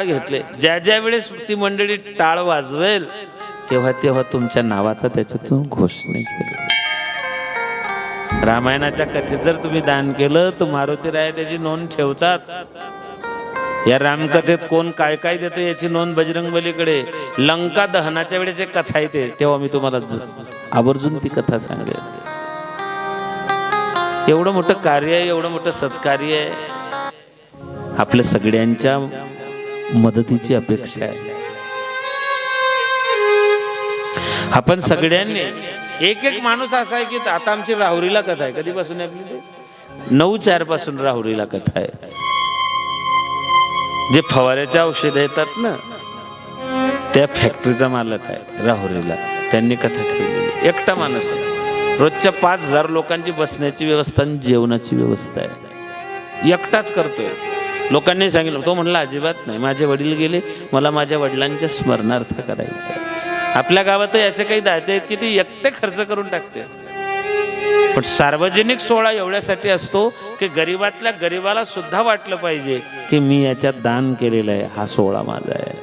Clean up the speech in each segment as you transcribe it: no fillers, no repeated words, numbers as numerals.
टाळ घेतले, ज्या ज्या वेळेस ती मंडळी टाळ वाजवेल तेव्हा तेव्हा तुमच्या नावाचा त्याच्यातून घोषणा केली. रामायणाच्या कथेत जर तुम्ही दान केलं तर मारुतीराय त्याची नोंद ठेवतात. या रामकथेत कोण काय काय देतं याची नोंद बजरंगबलीकडे. लंका दहनाच्या वेळेस एक कथा येते, तेव्हा मी तुम्हाला आवर्जून ती कथा सांगेल. एवढं मोठं कार्य आहे, एवढं मोठं सत्कार्य आहे. आपल्या सगळ्यांच्या मदतीची अपेक्षा आहे. आपण सगळ्यांनी एक एक माणूस असा आहे की आता आमची राहुरीला कथा आहे. कधीपासून आहे आपली? 9/4 पासून राहुरीला कथा आहे. जे फवाऱ्याच्या औषध येतात ना, त्या फॅक्टरीचा मालक आहे राहुरीला. त्यांनी कथा ठेवली. एकटा माणूस आहे. रोजच्या 5,000 लोकांची बसण्याची व्यवस्था आणि जेवणाची व्यवस्था आहे. एकटाच करतोय. लोकांनी सांगितलं, तो म्हणला अजिबात नाही, माझे वडील गेले, मला माझ्या वडिलांच्या स्मरणार्थ करायचं आहे. आपल्या गावातही असे काही दाते आहेत की ते एकटे खर्च करून टाकते. पण सार्वजनिक सोहळा एवढ्यासाठी असतो की गरीबातल्या गरीबाला सुद्धा वाटलं पाहिजे की मी याच्यात दान केलेलं आहे, हा सोहळा माझा आहे.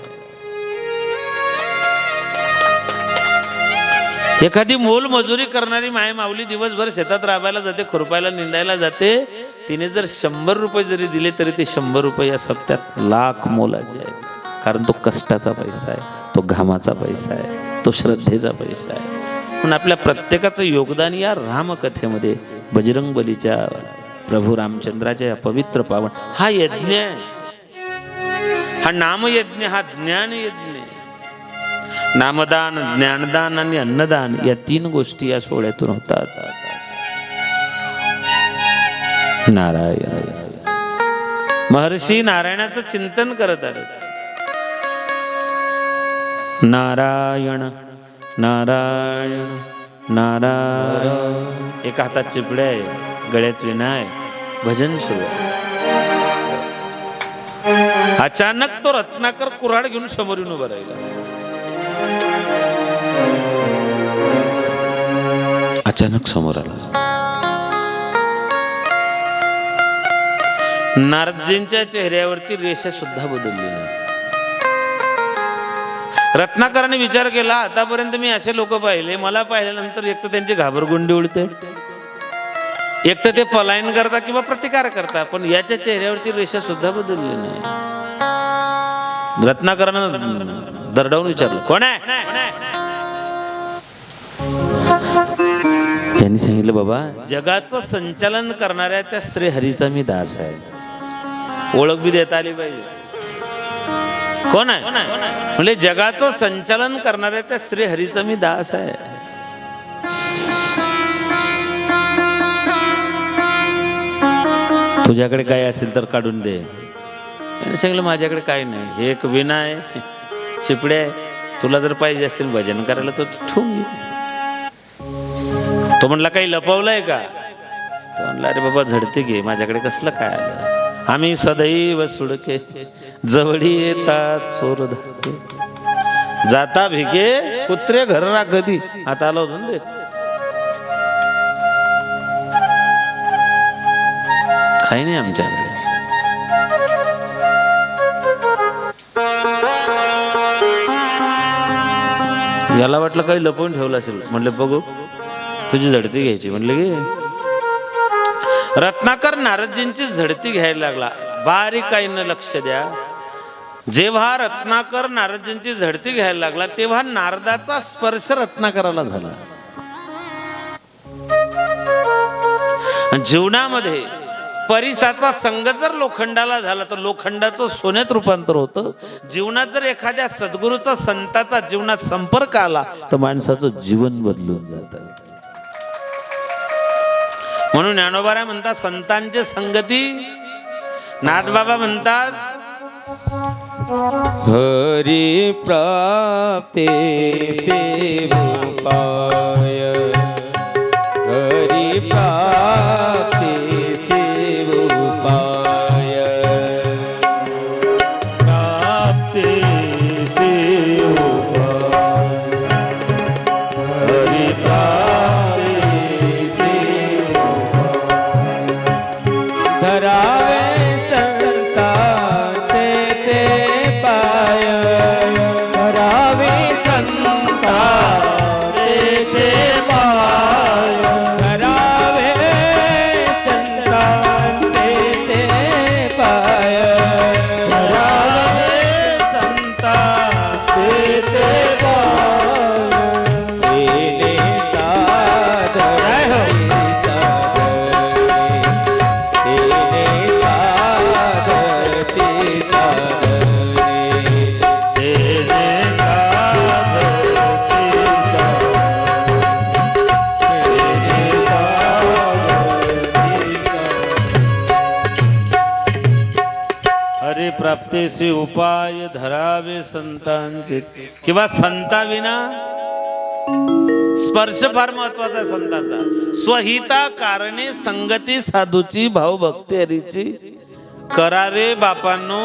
एखादी मोलमजुरी करणारी माय माऊली दिवसभर शेतात राबायला जाते, खुरपायला निंदायला जाते. तिने जर 100 रुपये जरी दिले तरी ते 100 रुपये या सप्त्यात लाख मोलाचे आहे. कारण तो कष्टाचा पैसा आहे, तो घामाचा पैसा आहे, तो श्रद्धेचा पैसा आहे. पण आपल्या प्रत्येकाचं योगदान या रामकथेमध्ये, बजरंगबलीच्या प्रभू रामचंद्राच्या या पवित्र पावन हा यज्ञ आहे. हा नामयज्ञ, हा ज्ञान यज्ञ. नामदान, ज्ञानदान आणि अन्नदान या 3 गोष्टी या सोहळ्यातून होतात. नारायण. महर्षी नारायणाचं चिंतन करत आहेत. नारायण नारायण नारायण. एका हातात चिपड्या आहे, गळ्यात विणा आहे, भजन सुरू आहे. अचानक तो रत्नाकर कुऱ्हाड घेऊन समोर येऊन उभा राहिला. अचानक समोर आला. नारदजींच्या चेहऱ्यावरची रेषा सुद्धा बदलली नाही. रत्नाकरांनी विचार केला, आतापर्यंत मी असे लोक पाहिले, मला पाहिल्यानंतर एक तर त्यांची घाबरगुंडी उडते, एक तर ते पलायन करता किंवा प्रतिकार करता, पण याच्या चेहऱ्यावरची रेषा सुद्धा बदलली नाही. रत्नाकरांना दरडावून विचारलं, कोण आहे? यांनी सांगितलं, बाबा जगाचं संचालन करणाऱ्या त्या श्रीहरीचा मी दास आहे. ओळख बी देता आली पाहिजे. कोण आहे? म्हणजे जगाचं संचालन करणाऱ्या त्या श्रीहरीचा मी दास आहे. तुझ्याकडे काय असेल तर काढून दे. सांगितलं, माझ्याकडे काय नाही, हे एक विणा आहे, चिपड्या आहे, तुला जर पाहिजे असतील भजन करायला तर ठेवून घे. तो म्हणला, काही लपवलंय का? तो म्हणला, अरे बाबा झडते घे, माझ्याकडे कसलं काय आलं. आम्ही सदैव सुडके, जवळी येतात चोर धक्के, जाता भिके कुत्रे घर राखती. आता आला होता ना ते. काही नाही आमच्याकडे. याला वाटलं काही लपवून ठेवलं असेल. म्हणलं, बघू तुझी झडती घ्यायची. म्हणलं की रत्नाकर नारदजींची झडती घ्यायला लागला. बारीकाईनं लक्ष द्या. जेव्हा रत्नाकर नारदजींची झडती घ्यायला लागला तेव्हा नारदाचा स्पर्श रत्नाकराला झाला. जीवनामध्ये परिसाचा संग जर लोखंडाला झाला तर लोखंडाचं सोन्यात रूपांतर होतं. जीवनात जर एखाद्या सद्गुरूचा, संताचा जीवनात संपर्क आला तर माणसाचं जीवन बदलून जातं. म्हणून ज्ञानोबा म्हणतात, संतांची संगती. नाथबाबा म्हणतात, हरी प्राप्ते सेवोपाय, हरी प्राप्ते सेवोपाय, प्राप्ते सेवोपाय, हरी प्राप्ते सेवोपाय. धरावे संता ते तेसी उपाय धरावे संतांचे, किंवा संताविना स्पर्श फार महत्वाचा आहे संतांचा. स्वहिता कारणे संगती साधूची, भाऊ भक्ती हरीची करारे बापांनो,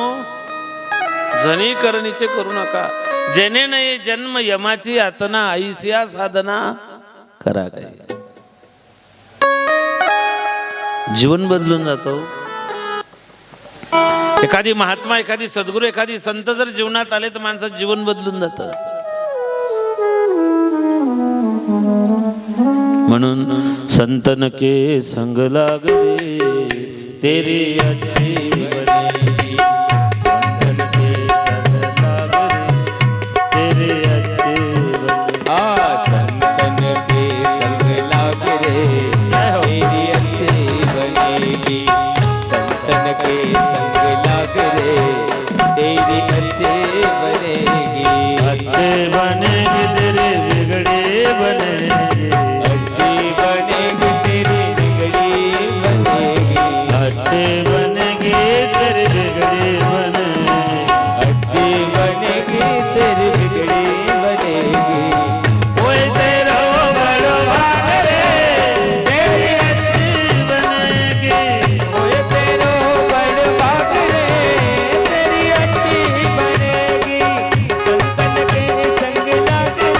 जनी करणीचे करू नका. जेणे नाही जन्म यमाची यातना, आईसिया साधना करा. काय जीवन बदलून जातो. एखादी महात्मा, एखादी सद्गुरू, एखादी संत जर जीवनात आले तर माणसाचं जीवन बदलून जातं. म्हणून संतन के संग लागरे तेरी अच्छी बनेगी, संतन के संग लागरे तेरी अच्छी बनेगी. संतन के संग लागरे तेरी अच्छी बनेगी, संतन के संग लागरे तेरी अच्छी बनेगी. अच्छे बनेगी तेरे बिगड़े बनेगी, अच्छी बनेगी तेरी बिगड़ी बनेगी, अच्छे बनेगी तेरे बिगड़े बनेगी. अच्छी बनेगी तेरी बिगड़ी बनेगी. ओए तेरा बड़ो भाग रे तेरी अच्छी बनेगी. ओए तेरो बड़ भाग रे तेरी अच्छी बनेगी, संतन के संग लागरे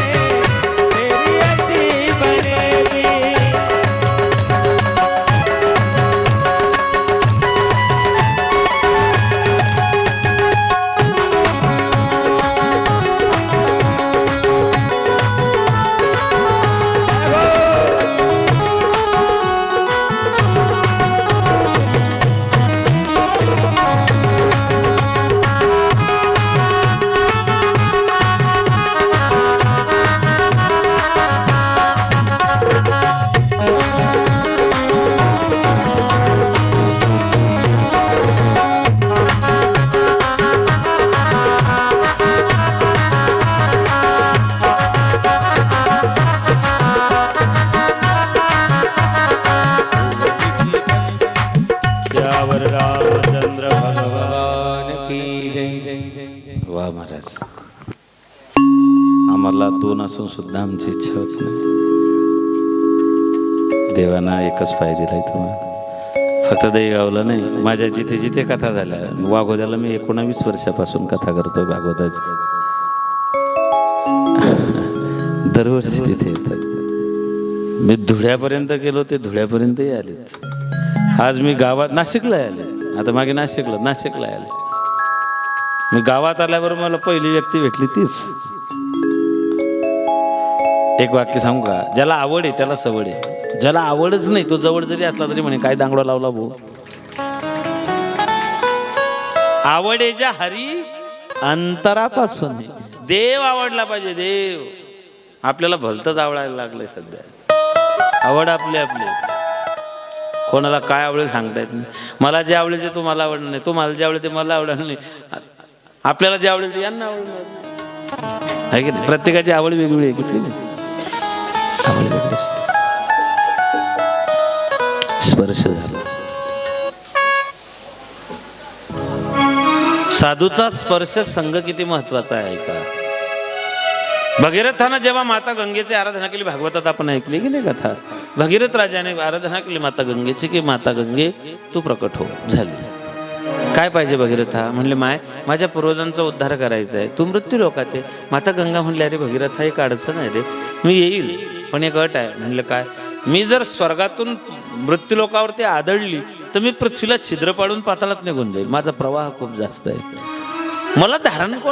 तेरी अच्छी बनेगी. त्यावर रामचंद्र भगवान. भगवान की जय जय जय जय. वा महाराज, आम्हाला दोन असून सुद्धा आमची इच्छा होत नाही. देवाना एकच पाय दिलाय तुम्हाला. फक्त दहीगावला नाही, माझ्या जिथे जिथे कथा झाल्या, वाघोद्याला मी 19 वर्षापासून कथा करतोय भागवताची. दरवर्षी तिथे येतात. मी धुळ्यापर्यंत गेलो, ते धुळ्यापर्यंतही आलेच. आज मी गावात नाशिकला आले, आता मागे नाशिकला आले. मी गावात आल्यावर मला पहिली व्यक्ती भेटली तीच. एक वाक्य सांगू का? ज्याला आवड आहे त्याला सवड आहे, ज्याला आवडच नाही तो जवळ जरी असला तरी म्हणे काय दांगडा लावला भाऊ. आवडेच्या हरी अंतरापासून आहे. देव आवडला पाहिजे. देव आपल्याला भलतंच आवडायला लागलंय सध्या. आवड आपली आपली, कोणाला काय आवडेल सांगता येत नाही. मला जे आवडेल ते तुम्हाला आवडणार नाही, तुम्हाला जे आवडेल ते मला आवडणार नाही, आपल्याला जे आवडेल ते यांना आवडणार आहे की नाही. प्रत्येकाची आवड वेगवेगळी आहे, किती नाही आवड वेगळी असते. स्पर्श झाला. साधूचा स्पर्श संघ किती महत्वाचा आहे का? भगीरथानं जेव्हा माता गंगेची आराधना केली, भागवतात आपण ऐकली की नाही कथा. भगीरथ राजाने आराधना केली माता गंगेची की माता गंगे तू प्रकट हो. झाली. काय पाहिजे भगीरथा? म्हणले माय माझ्या पूर्वजांचा उद्धार करायचा आहे, तू मृत्यू लोकात आहे. माता गंगा म्हणली अरे भगीरथा एक अडचण आहे रे, मी येईल पण एक अट आहे. म्हणलं काय? मी जर स्वर्गातून मृत्यू लोकावरती आदळली तर मी पृथ्वीला छिद्र पाडून पाताळात निघून जाईल. माझा प्रवाह खूप जास्त आहे, मला धारण